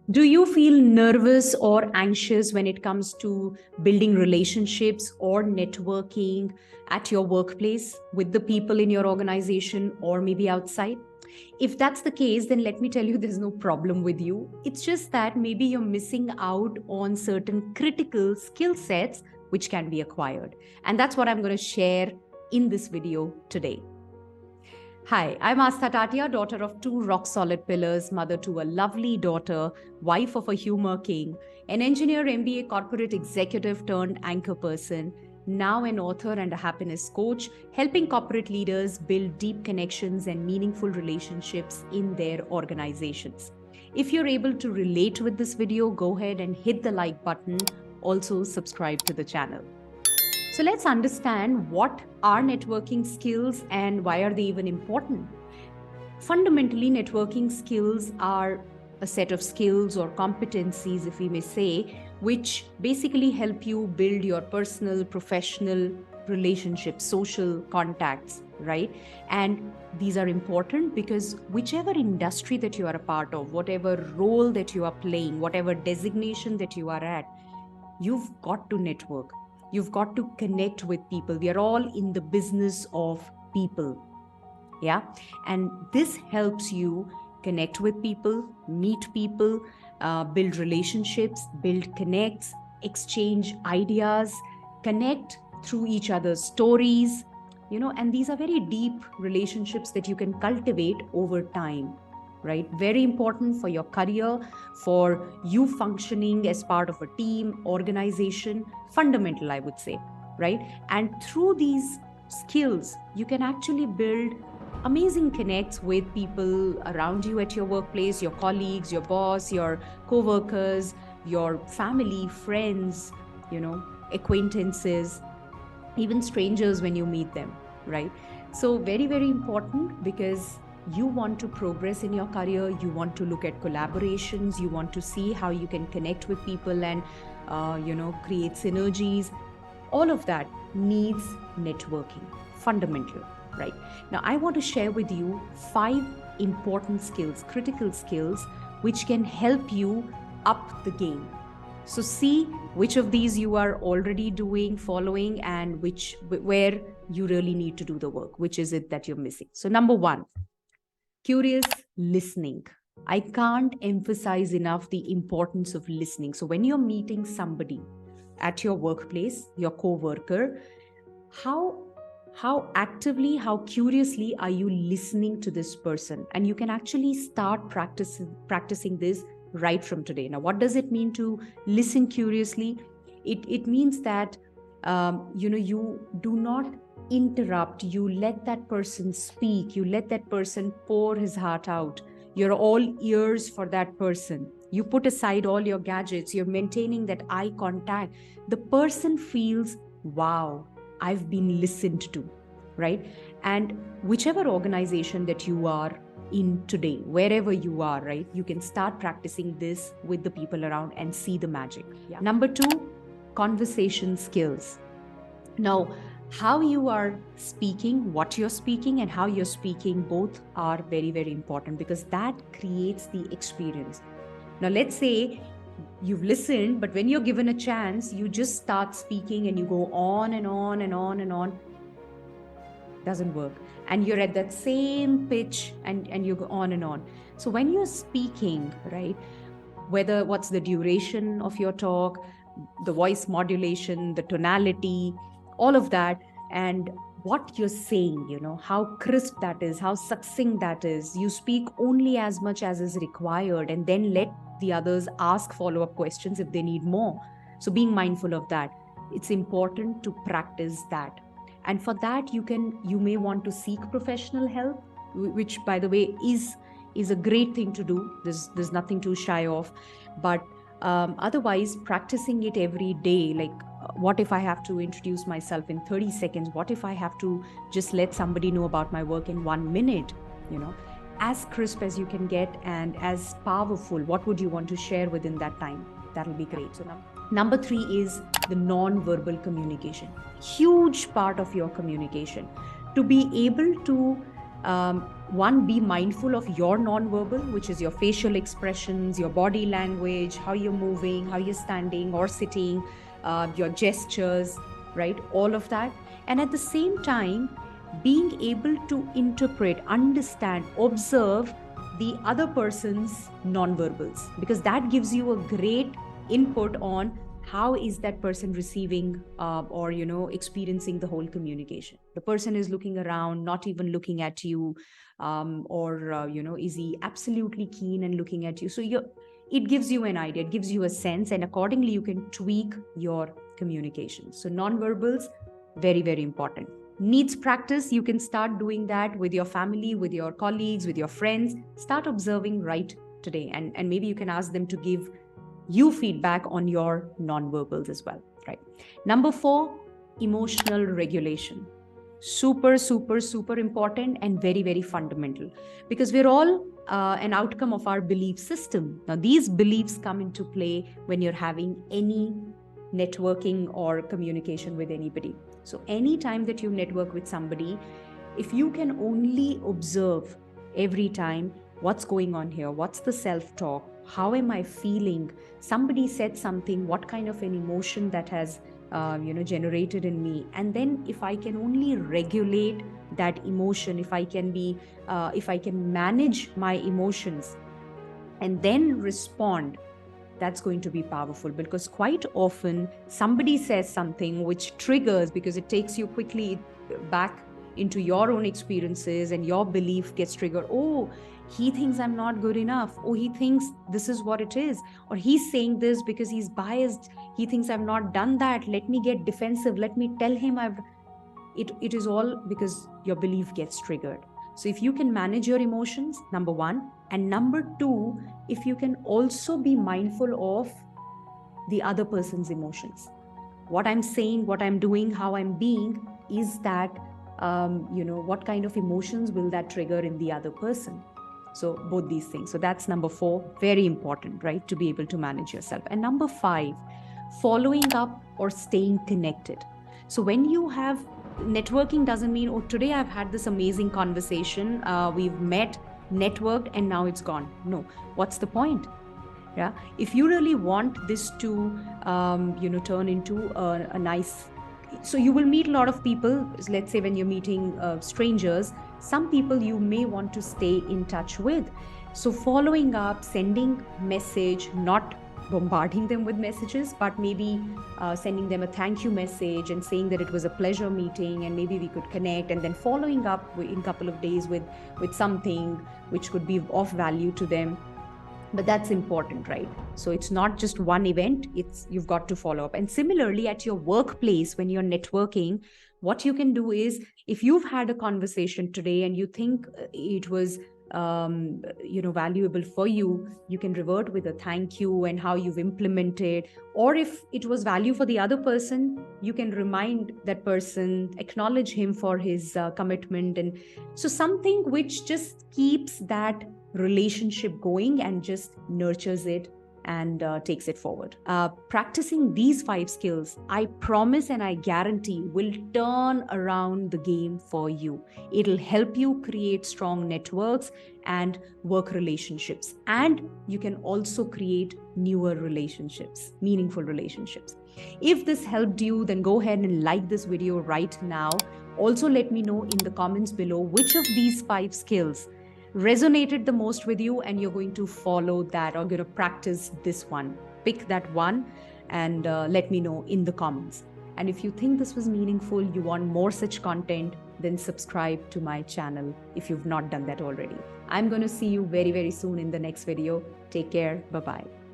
Do you feel nervous or anxious when it comes to building relationships or networking at your workplace with the people in your organization or maybe outside? If that's the case, then let me tell you, there's no problem with you. It's just that maybe you're missing out on certain critical skill sets which can be acquired. And that's what I'm going to share in this video today. Hi, I'm Aastha Tatia, daughter of two rock-solid pillars, mother to a lovely daughter, wife of a humor king, an engineer, MBA, corporate executive turned anchor person, now an author and a happiness coach, helping corporate leaders build deep connections and meaningful relationships in their organizations. If you're able to relate with this video, go ahead and hit the like button. Also, subscribe to the channel. So let's understand what are networking skills and why are they even important. Fundamentally, networking skills are a set of skills or competencies, if we may say, which basically help you build your personal, professional relationships, social contacts, right? And these are important because whichever industry that you are a part of, whatever role that you are playing, whatever designation that you are at, you've got to network. You've got to connect with people. We are all in the business of people. Yeah. And this helps you connect with people, meet people, build relationships, build connects, exchange ideas, connect through each other's stories, and these are very deep relationships that you can cultivate over time. Right? Very important for your career, for you functioning as part of a team, organization, fundamental, I would say, right? And through these skills, you can actually build amazing connects with people around you at your workplace, your colleagues, your boss, your co-workers, your family, friends, acquaintances, even strangers when you meet them, right? So very, very important because you want to progress in your career, you want to look at collaborations, you want to see how you can connect with people and create synergies. All of that needs networking, fundamental, right? Now I want to share with you 5 important skills, critical skills, which can help you up the game. So see which of these you are already doing, following, and where you really need to do the work, which is it that you're missing. So number 1, curious listening. I can't emphasize enough the importance of listening. So when you're meeting somebody at your workplace, your co-worker, how actively, how curiously are you listening to this person? And you can actually start practicing this right from today. Now, what does it mean to listen curiously? It means that you do not interrupt. You let that person speak. You let that person pour his heart out. You're all ears for that person. You put aside all your gadgets. You're maintaining that eye contact. The person feels, wow, I've been listened to, right? And whichever organization that you are in today, wherever you are, right, you can start practicing this with the people around and see the magic. Yeah. Number 2, conversation skills. Now, how you are speaking, what you're speaking, and how you're speaking, both are very, very important because that creates the experience. Now, let's say you've listened, but when you're given a chance, you just start speaking and you go on and on and on and on. Doesn't work. And you're at that same pitch and you go on and on. So when you're speaking, right, what's the duration of your talk, the voice modulation, the tonality, all of that, and what you're saying, how crisp that is, how succinct that is. You speak only as much as is required and then let the others ask follow-up questions if they need more. So being mindful of that, it's important to practice that. And for that, you may want to seek professional help, which, by the way, is a great thing to do. There's nothing to shy of. But otherwise, practicing it every day, like what if I have to introduce myself in 30 seconds? What if I have to just let somebody know about my work in 1 minute? As crisp as you can get and as powerful, what would you want to share within that time? That'll be great. So number 3 is the non-verbal communication. Huge part of your communication. To be able to one, be mindful of your nonverbal, which is your facial expressions, your body language, how you're moving, how you're standing or sitting, your gestures, right? All of that. And at the same time, being able to interpret, understand, observe the other person's nonverbals, because that gives you a great input on how is that person receiving or experiencing the whole communication. The person is looking around, not even looking at you, or is he absolutely keen and looking at you? So it gives you an idea, it gives you a sense, and accordingly you can tweak your communication. So nonverbals, very, very important. Needs practice. You can start doing that with your family, with your colleagues, with your friends. Start observing right today, and maybe you can ask them to give you feedback on your nonverbals as well, right? Number 4, emotional regulation. Super, super, super important and very, very fundamental, because we're all an outcome of our belief system. Now, these beliefs come into play when you're having any networking or communication with anybody. So anytime that you network with somebody, if you can only observe every time what's going on here, what's the self-talk, how am I feeling, somebody said something, what kind of an emotion that has generated in me, and then if I can only regulate that emotion, if I can manage my emotions and then respond, that's going to be powerful. Because quite often somebody says something which triggers, because it takes you quickly back into your own experiences and your belief gets triggered. Oh, he thinks I'm not good enough. Oh, he thinks this is what it is. Or he's saying this because he's biased. He thinks I've not done that. Let me get defensive. Let me tell him it is all because your belief gets triggered. So if you can manage your emotions, number 1, and number 2, if you can also be mindful of the other person's emotions, what I'm saying, what I'm doing, how I'm being, is that what kind of emotions will that trigger in the other person? So both these things. So that's number 4, very important, right, to be able to manage yourself. And number 5, following up or staying connected. So when you have networking, doesn't mean, oh, today I've had this amazing conversation, we've met, networked, and now it's gone. No. What's the point? Yeah. If you really want this to turn into a nice, so you will meet a lot of people. Let's say when you're meeting strangers, some people you may want to stay in touch with. So following up, sending message, not bombarding them with messages, but maybe sending them a thank you message and saying that it was a pleasure meeting and maybe we could connect, and then following up in a couple of days with something which could be of value to them. But that's important, right? So it's not just one event, you've got to follow up. And similarly, at your workplace, when you're networking, what you can do is, if you've had a conversation today and you think it was valuable for you, you can revert with a thank you and how you've implemented. Or if it was value for the other person, you can remind that person, acknowledge him for his commitment. And so something which just keeps that relationship going and just nurtures it and takes it forward. Practicing these 5 skills, I promise and I guarantee, will turn around the game for you. It'll help you create strong networks and work relationships. And you can also create newer relationships, meaningful relationships. If this helped you, then go ahead and like this video right now. Also, let me know in the comments below which of these 5 skills resonated the most with you, and you're going to follow that or going to practice this one. Pick that one and let me know in the comments. And if you think this was meaningful, you want more such content, then subscribe to my channel if you've not done that already. I'm going to see you very, very soon in the next video. Take care. Bye-bye.